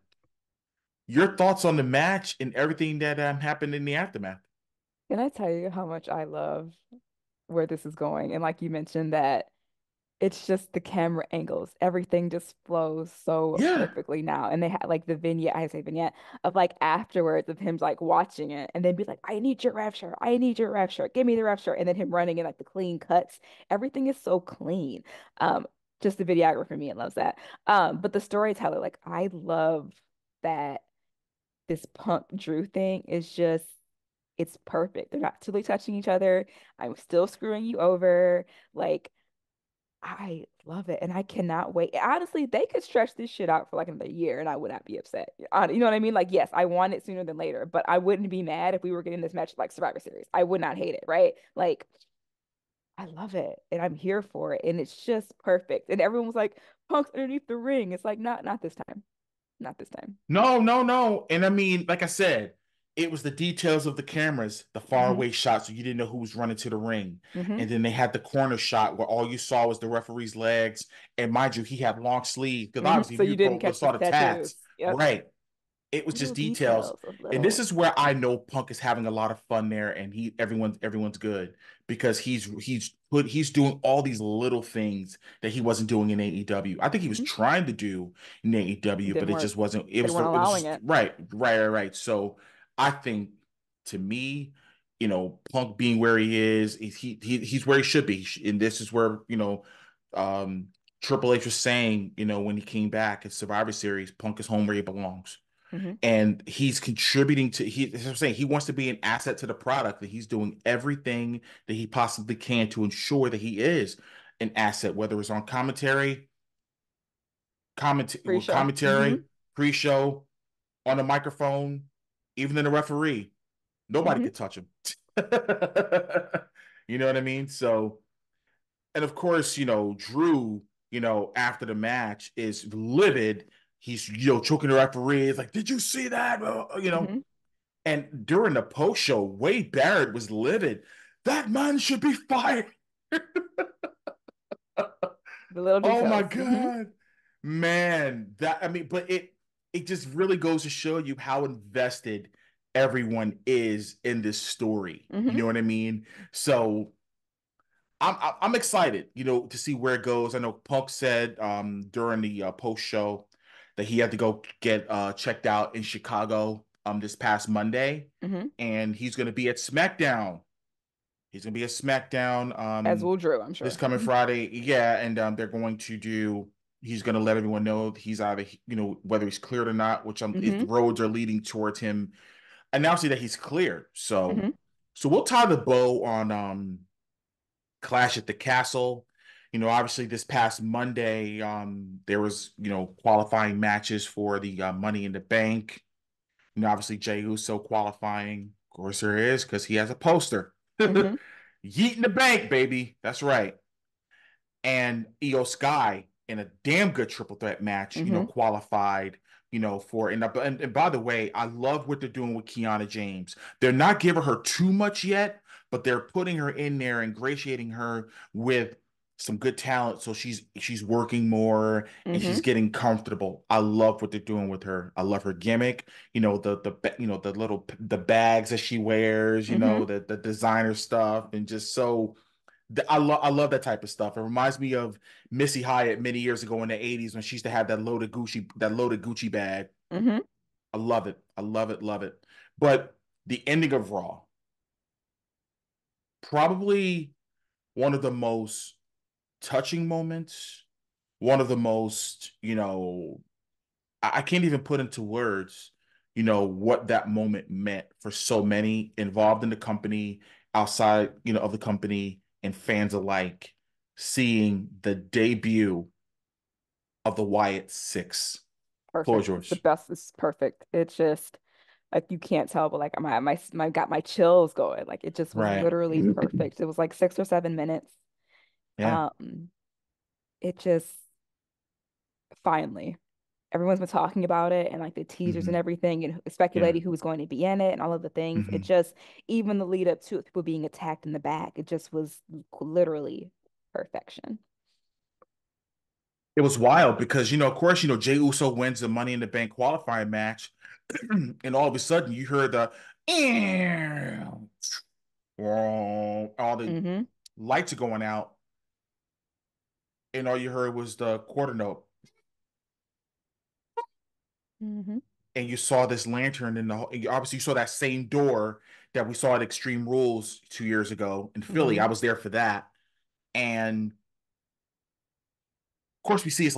your thoughts on the match and everything that happened in the aftermath? Can I tell you how much I love where this is going? And like you mentioned that it's just the camera angles. Everything just flows so Yeah. perfectly now. And they had like the vignette, I say vignette, of like afterwards of him like watching it and then be like, I need your ref shirt. I need your ref shirt. Give me the ref shirt. And then him running in like the clean cuts. Everything is so clean. Um, just the videographer me and loves that. But the storyteller, like I love that this Punk Drew thing is just it's perfect. They're not totally touching each other. I'm still screwing you over. Like I love it, and I cannot wait. Honestly, they could stretch this shit out for like another year, and I would not be upset. You know what I mean? Like, yes, I want it sooner than later, but I wouldn't be mad if we were getting this match like Survivor Series. I would not hate it, right? Like, I love it, and I'm here for it, and it's just perfect. And everyone was like, "Punk's underneath the ring." It's like, not this time, not this time. No, no, no. And I mean, like I said, it was the details of the cameras, the Hmm. faraway shots, so you didn't know who was running to the ring. Hmm. And then they had the corner shot where all you saw was the referee's legs. And mind you, he had long sleeves because Hmm. obviously So you you didn't probably catch the saw the tats. tattoos. Yep. Right. It was just Little details. details of And this little. is where I know Punk is having a lot of fun there, and everyone's good because he's doing all these little things that he wasn't doing in AEW. I think he was Hmm. trying to do in It AEW, but didn't it work. just wasn't. They weren't It was allowing just it. right. So I think, to me, Punk being where he is, he's where he should be, and this is where um, Triple H was saying, when he came back at Survivor Series, Punk is home where he belongs, Hmm. and he's contributing to as I'm saying, he wants to be an asset to the product, that he's doing everything that he possibly can to ensure that he is an asset, whether it's on Pre-show. Hmm. commentary, pre-show, on the microphone, even in the referee. Nobody Hmm. could touch him. You know what I mean? So, and of course, Drew, after the match is livid. He's, choking the referee. It's like, did you see that? Hmm. And during the post show, Wade Barrett was livid. That man should be fired. The little Oh my details. Hmm. God. Man, but it just really goes to show you how invested everyone is in this story. You Hmm. know what I mean? So I'm excited, to see where it goes. I know Punk said during the post show that he had to go get checked out in Chicago this past Monday, Hmm. and he's going to be at SmackDown. He's going to be at SmackDown As will Drew, I'm this sure. coming Friday. Yeah, and they're going to do. He's going to let everyone know he's either, whether he's cleared or not, which Hmm. the roads are leading towards him announcing that he's cleared. So, Hmm. we'll tie the bow on Clash at the Castle. Obviously this past Monday, there was, qualifying matches for the Money in the Bank. Obviously Jey Uso qualifying, Of course there is, because he has a poster. Mm-hmm. Yeet in the bank, baby. That's right. And Io Sky in a damn good triple threat match, Mm-hmm. qualified, for and by the way, I love what they're doing with Kiana James. They're not giving her too much yet, but they're putting her in there and ingratiating her with some good talent. So she's working more and she's Mm-hmm. getting comfortable. I love what they're doing with her. I love her gimmick. The bags that she wears. Mm-hmm. The designer stuff and just so I love that type of stuff. It reminds me of Missy Hyatt many years ago in the '80s when she used to have that loaded Gucci bag. Mm-hmm. I love it. I love it. Love it. But the ending of Raw, probably one of the most touching moments, one of the most, I can't even put into words, what that moment meant for so many involved in the company, outside, of the company and fans alike, seeing the debut of the Wyatt Six. Floor is Perfect. It's the yours. best. It's perfect. It's just like you can't tell, but like my got my chills going. Like it just was Right. literally perfect. It was like 6 or 7 minutes. Yeah. Um, it just finally everyone's been talking about it and like the teasers and Hmm. everything and Yeah. speculating who was going to be in it and all of the things. It Hmm. just even the lead up to it, people being attacked in the back. It just was literally perfection. It was wild because, of course, Jey Uso wins the Money in the Bank qualifying match, and all of a sudden you heard the all the Mm-hmm. lights are going out, and all you heard was the quarter note, Mm-hmm. and you saw this lantern in obviously you saw that same door that we saw at Extreme Rules 2 years ago in Philly. Mm-hmm. I was there for that, and of course we see it's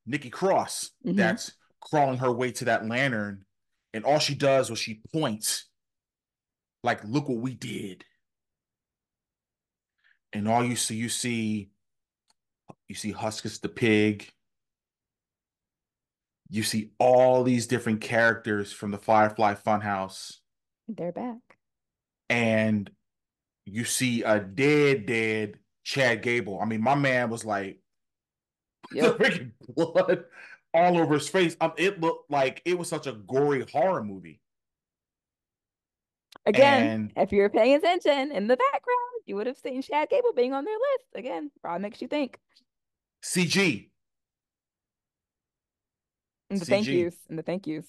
Nikki Cross Mm-hmm. that's crawling her way to that lantern, and all she does was she points like, "Look what we did," and all you see Huskus the pig. You see all these different characters from the Firefly Funhouse, They're back. and you see a dead Chad Gable. I mean, my man was like the Yep. freaking blood all over his face. It looked like it was such a gory horror movie. Again, And if you were paying attention in the background, you would have seen Chad Gable being on their list. Again, probably makes you think. CG, And the thank CG. yous and the thank yous.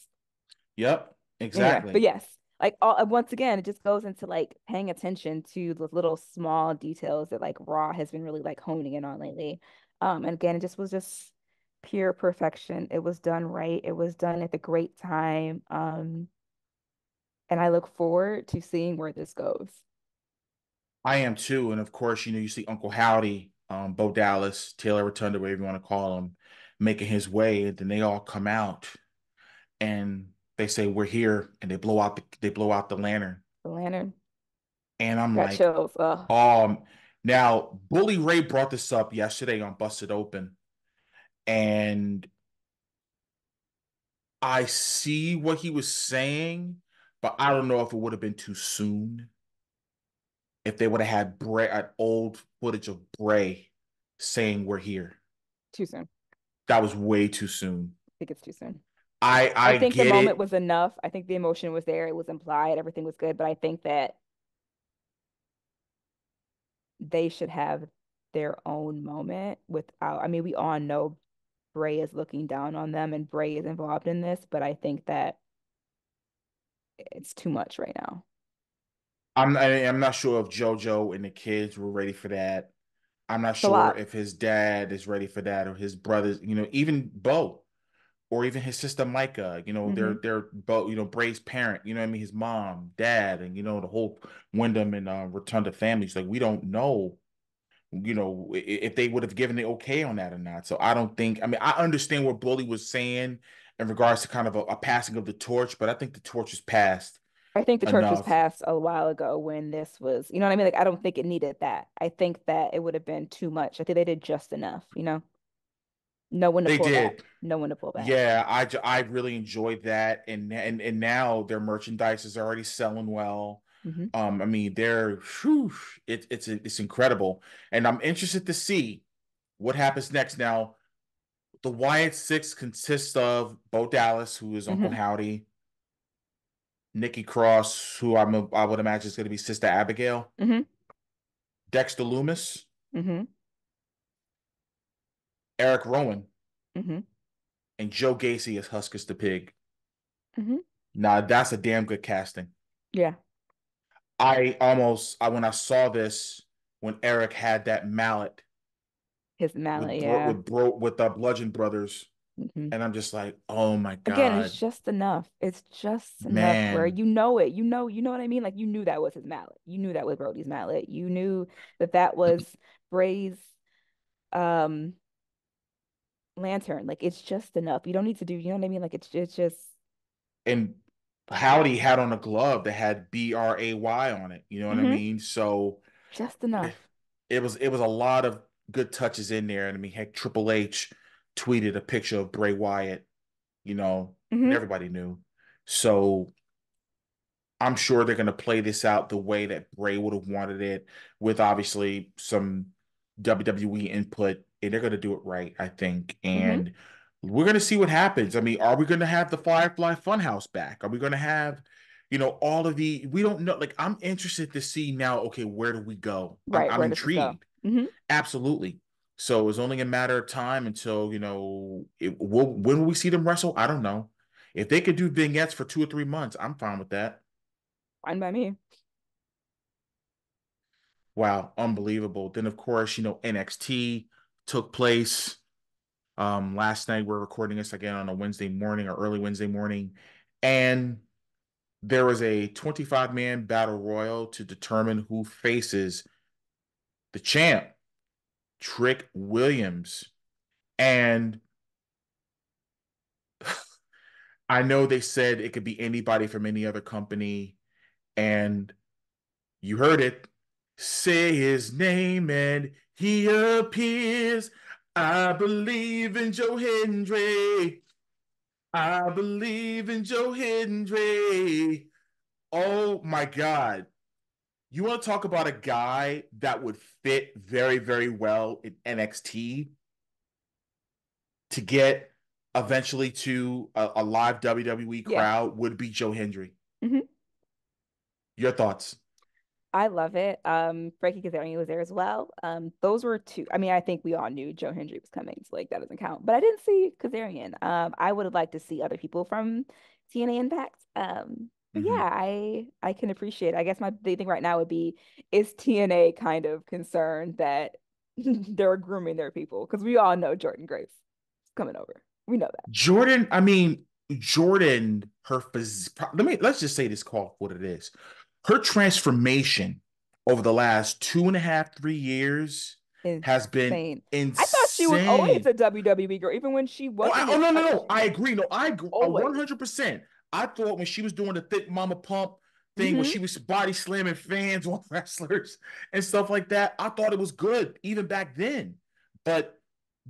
Yep, Anyway, but exactly. yes, like all once again, it just goes into like paying attention to the little small details that like Raw has been really like honing in on lately. And again, it just was just pure perfection. It was done right. It was done at the great time. And I look forward to seeing where this goes. I am too. And of course, you see Uncle Howdy, Bo Dallas, Taylor Rotunda, whatever you want to call him, making his way. And then they all come out and they say, "We're here," and they blow out the lantern. The lantern And I'm got like, chills. Ugh. now Bully Ray brought this up yesterday on Busted Open, and I see what he was saying, but I don't know if it would have been too soon if they would have had old footage of Bray saying we're here. Too soon. That was way too soon. I think it's too soon. I I I think the get moment it. was enough. I think the emotion was there. It was implied. Everything was good. But I think that they should have their own moment without, I mean, we all know Bray is looking down on them and Bray is involved in this, but I think that it's too much right now. I'm not sure if JoJo and the kids were ready for that. I'm not It's a sure lot. if his dad is ready for that or his brothers, even Bo or even his sister Micah, Hmm. they're both, Bray's parent, you know what I mean, his mom, dad, and the whole Wyndham and Rotunda families. Like we don't know, if they would have given the okay on that or not. So I don't think. I mean, I understand what Bully was saying in regards to kind of a passing of the torch, but I think the torch is passed I think the church was enough. passed a while ago when this was, you know what I mean? Like, I don't think it needed that. I think that it would have been too much. I think they did just enough, you know? Know when to They pull back. did. Know when to pull back. Yeah, I really enjoyed that, and now their merchandise is already selling well. Hmm. I mean, it's incredible, and I'm interested to see what happens next. Now, the Wyatt Six consists of Bo Dallas, who is Uncle Hmm. Howdy, Nikki Cross, who I would imagine is going to be Sister Abigail, Hmm. Dexter Loomis, Hmm. Eric Rowan, Hmm. and Joe Gacy as Huskus the Pig. Hmm. Now, that's a damn good casting. Yeah. When I saw this, when Eric had that mallet His mallet. Yeah. with the Bludgeon Brothers, Hmm. and I'm just like, oh my Again, it's God, just enough. It's just enough where man. you know it. You know what I mean? Like you knew that was his mallet. You knew that was Brody's mallet. You knew that that was Bray's um lantern. Like it's just enough. You don't need to do, you know what I mean? Like it's just And Howdy had on a glove that had Bray on it. You know what I hmm mean? So just it, enough. it was a lot of good touches in there. And I mean, heck, Triple H tweeted a picture of Bray Wyatt, and Hmm. everybody knew. So I'm sure they're going to play this out the way that Bray would have wanted it, with obviously some WWE input, and they're going to do it right, I think. Hmm. And we're going to see what happens. I mean, are we going to have the Firefly Funhouse back? Are we going to have, all of we don't know. Like, I'm interested to see now, okay, where do we go? I'm, Right. I'm Where does this go? intrigued. Hmm. Absolutely. So it's only a matter of time until, when will we see them wrestle? I don't know. If they could do vignettes for 2 or 3 months, I'm fine with that. Fine by me. Wow, unbelievable. Then of course, NXT took place. Last night we're recording this again on a Wednesday morning or early Wednesday morning. And there was a 25-man battle royal to determine who faces the champ, Trick Williams. And I know they said it could be anybody from any other company. And you heard it. Say his name and he appears. I believe in Joe Hendry. I believe in Joe Hendry. Oh my God. You want to talk about a guy that would fit very, very well in NXT to get eventually to a live WWE Yeah. crowd would be Joe Hendry. Hmm. Your thoughts? I love it. Frankie Kazarian was there as well. Those were two. I mean, I think we all knew Joe Hendry was coming, so like that doesn't count. But I didn't see Kazarian. I would have liked to see other people from TNA Impact. But Mm-hmm. yeah, I can appreciate it. I guess my big thing right now would be is TNA kind of concerned that they're grooming their people because we all know Jordan Grace is coming over. We know that. Jordan, I mean, Jordan, let's just say this call for what it is. Her transformation over the last 2.5, 3 years has been Insane. I thought she was always insane. a WWE girl, even when she wasn't Oh, in no, no, no. touch. I agree. No, I agree Always. 100%. I thought when she was doing the thick mama pump thing, when Hmm. she was body slamming fans on wrestlers and stuff like that, I thought it was good even back then. But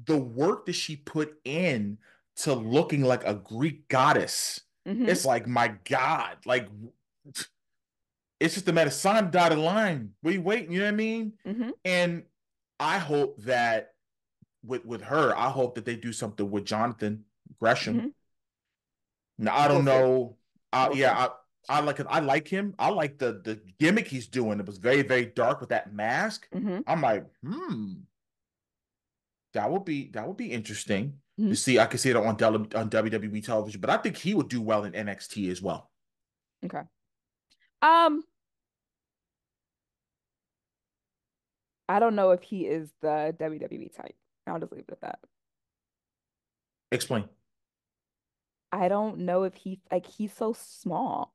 the work that she put in to looking like a Greek goddess, Hmm. it's like, my God, like it's just a matter of sign dotted line. What are you waiting? You know what I mean? Hmm. And I hope that with her, I hope that they do something with Jonathan Gresham. Hmm. Now I We'll don't see. know. We'll Yeah, see. I like it. I like him. I like the gimmick he's doing. It was very, very dark with that mask. Hmm. I'm like, that would be interesting to Hmm. see. I could see it on WWE television, but I think he would do well in NXT as well. Okay. Um, I don't know if he is the WWE type. I'll just leave it at that. Explain. I don't know if he's so small.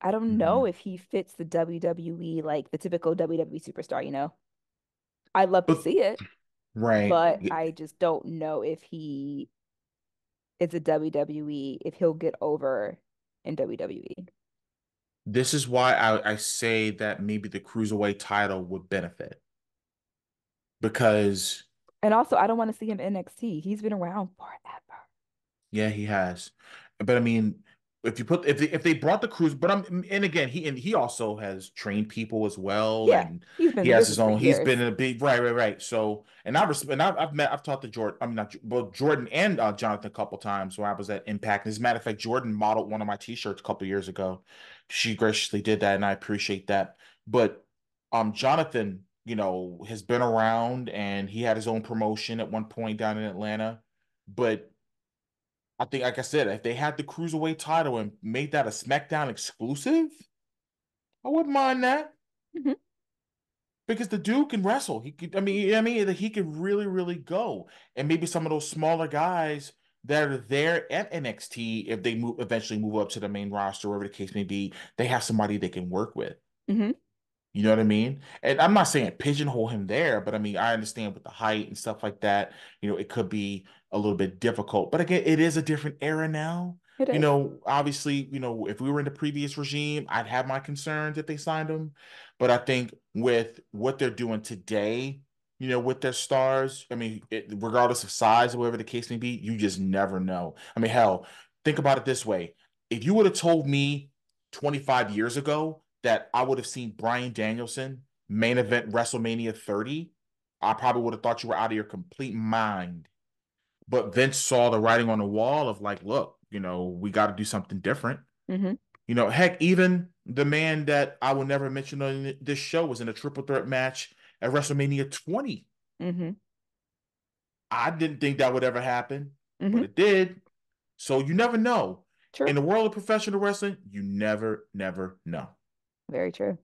I don't know Mhm. if he fits the WWE like the typical WWE superstar, you know. I'd love to But see it, right, but I just don't know if he is a WWE, if he'll get over in WWE. this is why I say that maybe the cruiserweight title would benefit because And also, I don't want to see him in NXT. He's been around forever. Yeah, he has. But I mean, if they brought the cruise, but I'm and again he also has trained people as well, Yeah, and he's been in he the has his business for own. He's been years. in a big right. So and I've talked to Jordan. I mean not both Jordan and Jonathan a couple times when I was at Impact. As a matter of fact, Jordan modeled one of my T-shirts a couple years ago. She graciously did that, and I appreciate that. But Jonathan, has been around, and he had his own promotion at one point down in Atlanta, but I think, like I said, if they had the cruiserweight title and made that a SmackDown exclusive, I wouldn't mind that Hmm. because the dude can wrestle. He could, he could really, really go. And maybe some of those smaller guys that are there at NXT, if they eventually move up to the main roster, whatever the case may be, they have somebody they can work with. Hmm. You know what I mean? And I'm not saying pigeonhole him there, but I mean, I understand with the height and stuff like that, it could be a little bit difficult. But again, it is a different era now. It is. Obviously, if we were in the previous regime, I'd have my concerns if they signed him. But I think with what they're doing today, with their stars, I mean, regardless of size or whatever the case may be, you just never know. I mean, hell, think about it this way. If you would have told me 25 years ago that I would have seen Bryan Danielson main event WrestleMania 30, I probably would have thought you were out of your complete mind. But Vince saw the writing on the wall of like, look, we got to do something different. Hmm. Heck, even the man that I will never mention on this show was in a triple threat match at WrestleMania 20. Hmm. I didn't think that would ever happen, but Hmm. it did. So you never know. True. In the world of professional wrestling, you never, never know. Very true.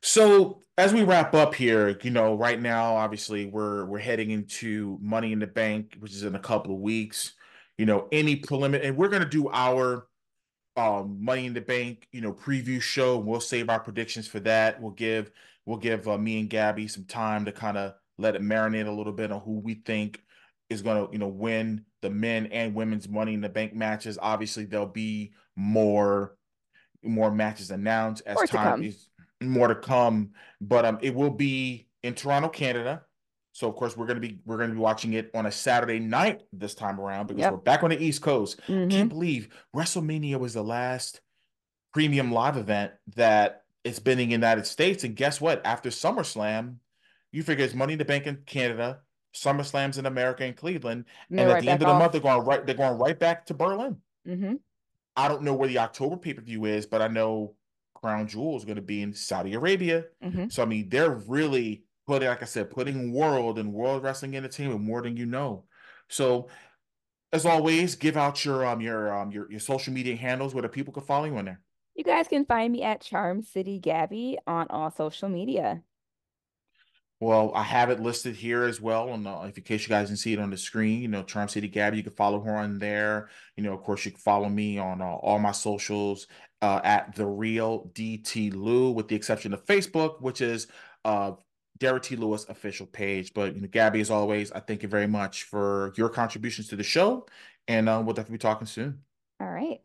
So as we wrap up here, right now, obviously we're heading into Money in the Bank, which is in a couple of weeks. Any preliminary, and we're gonna do our Money in the Bank, preview show. We'll save our predictions for that. We'll give me and Gabby some time to kind of let it marinate a little bit on who we think is gonna, win the men and women's Money in the Bank matches. Obviously, there'll be more matches announced as More to time come. is more to come. But it will be in Toronto, Canada. So of course we're gonna be watching it on a Saturday night this time around because we're Yep. back on the East Coast. I can't Hmm. believe WrestleMania was the last premium live event that it's been in the United States. And guess what? After SummerSlam, you figure it's Money in the Bank in Canada, SummerSlam's in America and Cleveland, And they're and at right the end back of the month off. they're going right back to Berlin. Hmm. I don't know where the October pay-per-view is, but I know Crown Jewel is going to be in Saudi Arabia. Hmm. So I mean, they're really putting, like I said, putting world wrestling entertainment more than you know. So as always, give out your social media handles where the people can follow you on there. You guys can find me at Charm City Gabby on all social media. Well, I have it listed here as well, and if in case you guys can see it on the screen, Charm City Gabby, you can follow her on there. Of course, you can follow me on all my socials at the real D-Lew, with the exception of Facebook, which is uh, Derrick T. Lewis official page. But Gabby, as always, I thank you very much for your contributions to the show, and we'll definitely be talking soon. All right.